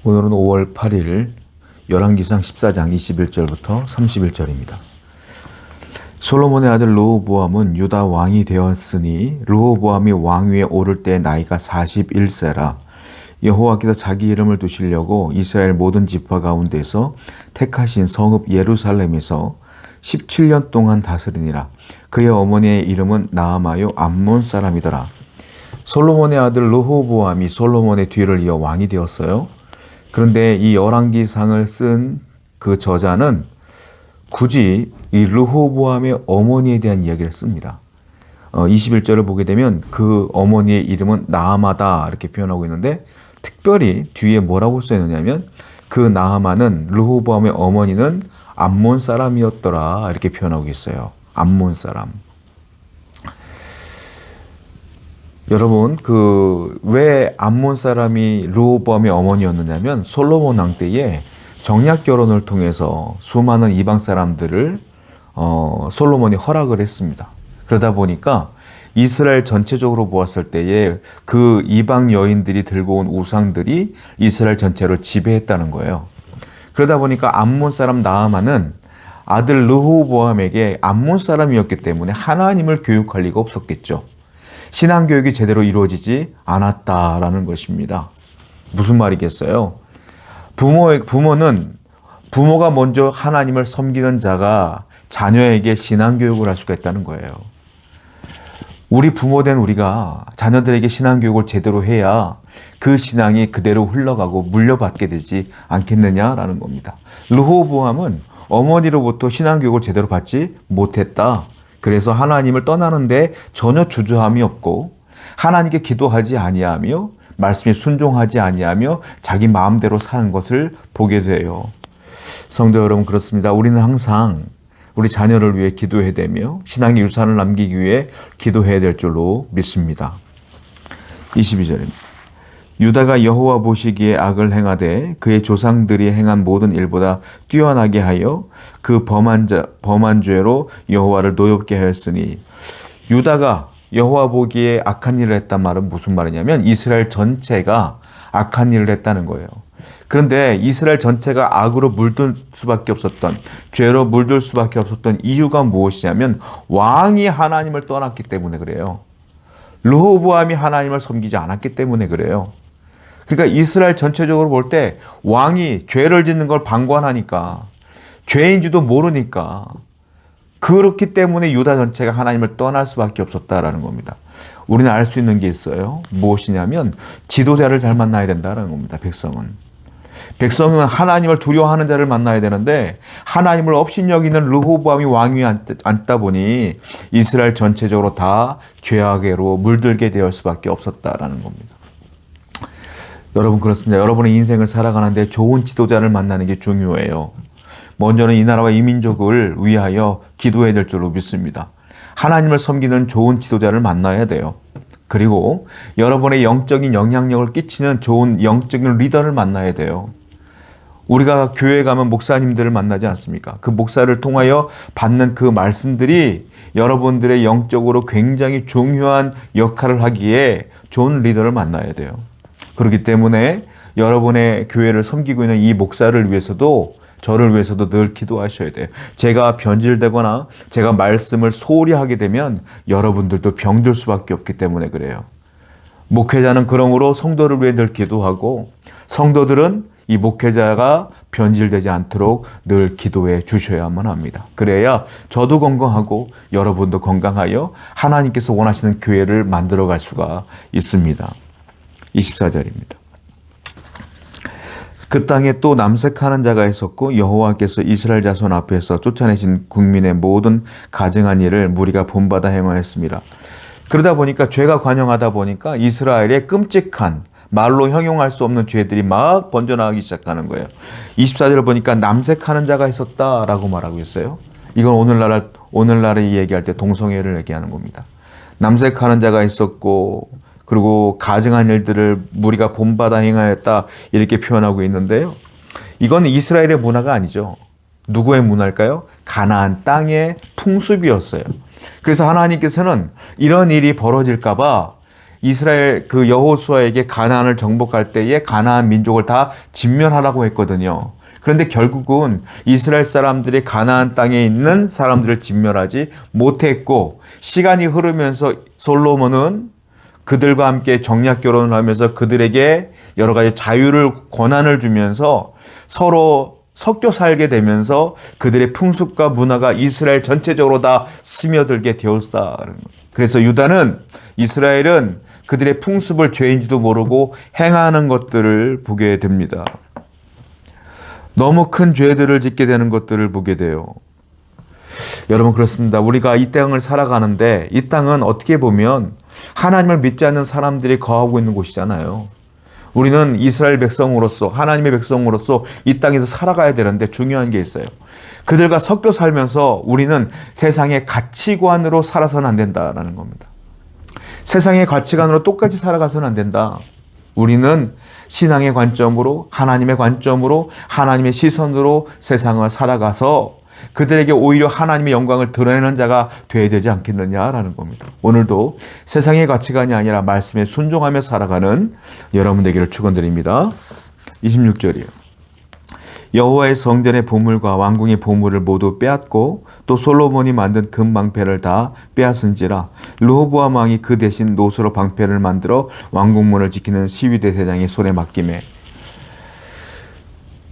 오늘은 5월 8일 열왕기상 14장 21절부터 31절입니다. 솔로몬의 아들 르호보암은 유다 왕이 되었으니 르호보암이 왕위에 오를 때 나이가 41세라. 여호와께서 자기 이름을 두시려고 이스라엘 모든 지파 가운데서 택하신 성읍 예루살렘에서 17년 동안 다스리니라. 그의 어머니의 이름은 나아마요 암몬 사람이더라. 솔로몬의 아들 르호보암이 솔로몬의 뒤를 이어 왕이 되었어요. 그런데 이 열왕기상을 쓴 그 저자는 굳이 이 르호보암의 어머니에 대한 이야기를 씁니다. 21절을 보게 되면 그 어머니의 이름은 나아마다 이렇게 표현하고 있는데, 특별히 뒤에 뭐라고 써있느냐면 그 나아마는 르호보암의 어머니는 암몬 사람이었더라 이렇게 표현하고 있어요. 암몬 사람. 여러분, 왜 암몬 사람이 르호보암의 어머니였느냐면 솔로몬 왕 때에 정략 결혼을 통해서 수많은 이방 사람들을 솔로몬이 허락을 했습니다. 그러다 보니까 이스라엘 전체적으로 보았을 때에 그 이방 여인들이 들고 온 우상들이 이스라엘 전체를 지배했다는 거예요. 그러다 보니까 암몬 사람 나아마는 아들 르호보암에게 암몬 사람이었기 때문에 하나님을 교육할 리가 없었겠죠. 신앙교육이 제대로 이루어지지 않았다라는 것입니다. 무슨 말이겠어요? 부모가 먼저 하나님을 섬기는 자가 자녀에게 신앙교육을 할 수가 있다는 거예요. 우리 부모된 우리가 자녀들에게 신앙교육을 제대로 해야 그 신앙이 그대로 흘러가고 물려받게 되지 않겠느냐라는 겁니다. 르호보암은 어머니로부터 신앙교육을 제대로 받지 못했다. 그래서 하나님을 떠나는데 전혀 주저함이 없고 하나님께 기도하지 아니하며 말씀에 순종하지 아니하며 자기 마음대로 사는 것을 보게 돼요. 성도 여러분, 그렇습니다. 우리는 항상 우리 자녀를 위해 기도해야 되며 신앙의 유산을 남기기 위해 기도해야 될 줄로 믿습니다. 22절입니다. 유다가 여호와 보시기에 악을 행하되 그의 조상들이 행한 모든 일보다 뛰어나게 하여 그 범한 죄로 여호와를 노엽게 하였으니, 유다가 여호와 보기에 악한 일을 했단 말은 무슨 말이냐면 이스라엘 전체가 악한 일을 했다는 거예요. 그런데 이스라엘 전체가 악으로 물들 수밖에 없었던, 죄로 물들 수밖에 없었던 이유가 무엇이냐면 왕이 하나님을 떠났기 때문에 그래요. 르호보암이 하나님을 섬기지 않았기 때문에 그래요. 그러니까 이스라엘 전체적으로 볼 때 왕이 죄를 짓는 걸 방관하니까, 죄인지도 모르니까, 그렇기 때문에 유다 전체가 하나님을 떠날 수밖에 없었다라는 겁니다. 우리는 알 수 있는 게 있어요. 무엇이냐면 지도자를 잘 만나야 된다는 겁니다. 백성은 하나님을 두려워하는 자를 만나야 되는데 하나님을 업신여기는 르호보암이 왕위에 앉다 보니 이스라엘 전체적으로 다 죄악으로 물들게 될 수밖에 없었다라는 겁니다. 여러분, 그렇습니다. 여러분의 인생을 살아가는데 좋은 지도자를 만나는 게 중요해요. 먼저는 이 나라와 이 민족을 위하여 기도해야 될 줄로 믿습니다. 하나님을 섬기는 좋은 지도자를 만나야 돼요. 그리고 여러분의 영적인 영향력을 끼치는 좋은 영적인 리더를 만나야 돼요. 우리가 교회에 가면 목사님들을 만나지 않습니까? 그 목사를 통하여 받는 그 말씀들이 여러분들의 영적으로 굉장히 중요한 역할을 하기에 좋은 리더를 만나야 돼요. 그렇기 때문에 여러분의 교회를 섬기고 있는 이 목사를 위해서도, 저를 위해서도 늘 기도하셔야 돼요. 제가 변질되거나 제가 말씀을 소홀히 하게 되면 여러분들도 병들 수밖에 없기 때문에 그래요. 목회자는 그러므로 성도를 위해 늘 기도하고, 성도들은 이 목회자가 변질되지 않도록 늘 기도해 주셔야만 합니다. 그래야 저도 건강하고 여러분도 건강하여 하나님께서 원하시는 교회를 만들어갈 수가 있습니다. 24절입니다. 그 땅에 또 남색하는 자가 있었고 여호와께서 이스라엘 자손 앞에서 쫓아내신 국민의 모든 가증한 일을 무리가 본받아 행하였습니다. 그러다 보니까 죄가 관영하다 보니까 이스라엘의 끔찍한, 말로 형용할 수 없는 죄들이 막 번져나가기 시작하는 거예요. 24절을 보니까 남색하는 자가 있었다라고 말하고 있어요. 이건 오늘날에 얘기할 때 동성애를 얘기하는 겁니다. 남색하는 자가 있었고, 그리고 가증한 일들을 무리가 본받아 행하였다 이렇게 표현하고 있는데요. 이건 이스라엘의 문화가 아니죠. 누구의 문화일까요? 가나안 땅의 풍습이었어요. 그래서 하나님께서는 이런 일이 벌어질까 봐 이스라엘 그 여호수아에게 가나안을 정복할 때에 가나안 민족을 다 진멸하라고 했거든요. 그런데 결국은 이스라엘 사람들이 가나안 땅에 있는 사람들을 진멸하지 못했고, 시간이 흐르면서 솔로몬은 그들과 함께 정략 결혼을 하면서 그들에게 여러 가지 자유를, 권한을 주면서 서로 섞여 살게 되면서 그들의 풍습과 문화가 이스라엘 전체적으로 다 스며들게 되었다. 그래서 이스라엘은 그들의 풍습을 죄인지도 모르고 행하는 것들을 보게 됩니다. 너무 큰 죄들을 짓게 되는 것들을 보게 돼요. 여러분, 그렇습니다. 우리가 이 땅을 살아가는데 이 땅은 어떻게 보면 하나님을 믿지 않는 사람들이 거하고 있는 곳이잖아요. 우리는 이스라엘 백성으로서, 하나님의 백성으로서 이 땅에서 살아가야 되는데 중요한 게 있어요. 그들과 섞여 살면서 우리는 세상의 가치관으로 살아서는 안 된다라는 겁니다. 세상의 가치관으로 똑같이 살아가서는 안 된다. 우리는 신앙의 관점으로, 하나님의 관점으로, 하나님의 시선으로 세상을 살아가서 그들에게 오히려 하나님의 영광을 드러내는 자가 되어야 되지 않겠느냐라는 겁니다. 오늘도 세상의 가치관이 아니라 말씀에 순종하며 살아가는 여러분 되기를 축원드립니다. 26절이요. 여호와의 성전의 보물과 왕궁의 보물을 모두 빼앗고 또 솔로몬이 만든 금방패를 다 빼앗은지라 르호보암 왕이 그 대신 노수로 방패를 만들어 왕궁문을 지키는 시위대대장의 손에 맡기매.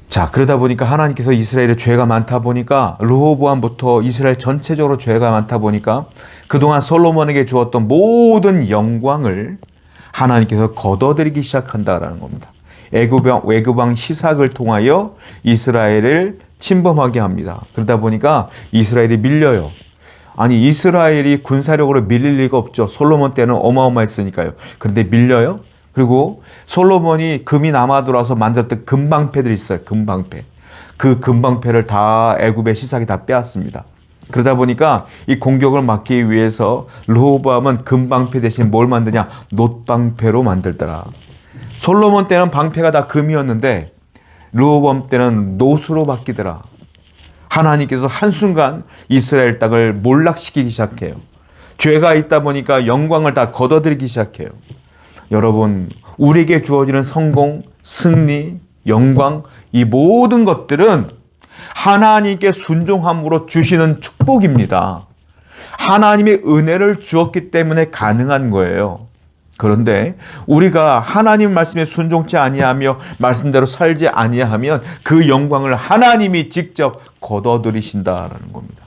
자, 그러다 보니까 하나님께서 이스라엘의 죄가 많다 보니까 르호보암부터 이스라엘 전체적으로 죄가 많다 보니까 그동안 솔로몬에게 주었던 모든 영광을 하나님께서 거둬들이기 시작한다라는 겁니다. 애굽왕 시삭을 통하여 이스라엘을 침범하게 합니다. 그러다 보니까 이스라엘이 밀려요. 아니, 이스라엘이 군사력으로 밀릴 리가 없죠. 솔로몬 때는 어마어마했으니까요. 그런데 밀려요. 그리고 솔로몬이 금이 남아돌아서 만들었던 금방패들이 있어요. 금방패. 그 금방패를 다 애굽의 시삭이 다 빼앗습니다. 그러다 보니까 이 공격을 막기 위해서 르호보암은 금방패 대신 뭘 만드냐? 놋방패로 만들더라. 솔로몬 때는 방패가 다 금이었는데 르호보암 때는 놋으로 바뀌더라. 하나님께서 한순간 이스라엘 땅을 몰락시키기 시작해요. 죄가 있다 보니까 영광을 다 거둬들이기 시작해요. 여러분, 우리에게 주어지는 성공, 승리, 영광, 이 모든 것들은 하나님께 순종함으로 주시는 축복입니다. 하나님의 은혜를 주었기 때문에 가능한 거예요. 그런데 우리가 하나님 말씀에 순종치 아니하며 말씀대로 살지 아니하면 그 영광을 하나님이 직접 거둬들이신다라는 겁니다.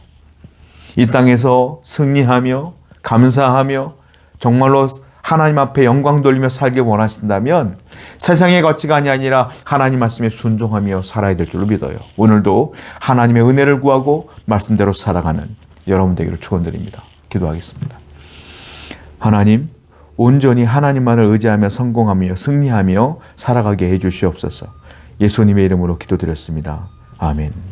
이 땅에서 승리하며 감사하며 정말로 하나님 앞에 영광 돌리며 살기 원하신다면 세상의 가치관이 아니라 하나님 말씀에 순종하며 살아야 될 줄로 믿어요. 오늘도 하나님의 은혜를 구하고 말씀대로 살아가는 여러분 되기를 축원드립니다. 기도하겠습니다. 하나님, 온전히 하나님만을 의지하며 성공하며 승리하며 살아가게 해 주시옵소서. 예수님의 이름으로 기도드렸습니다. 아멘.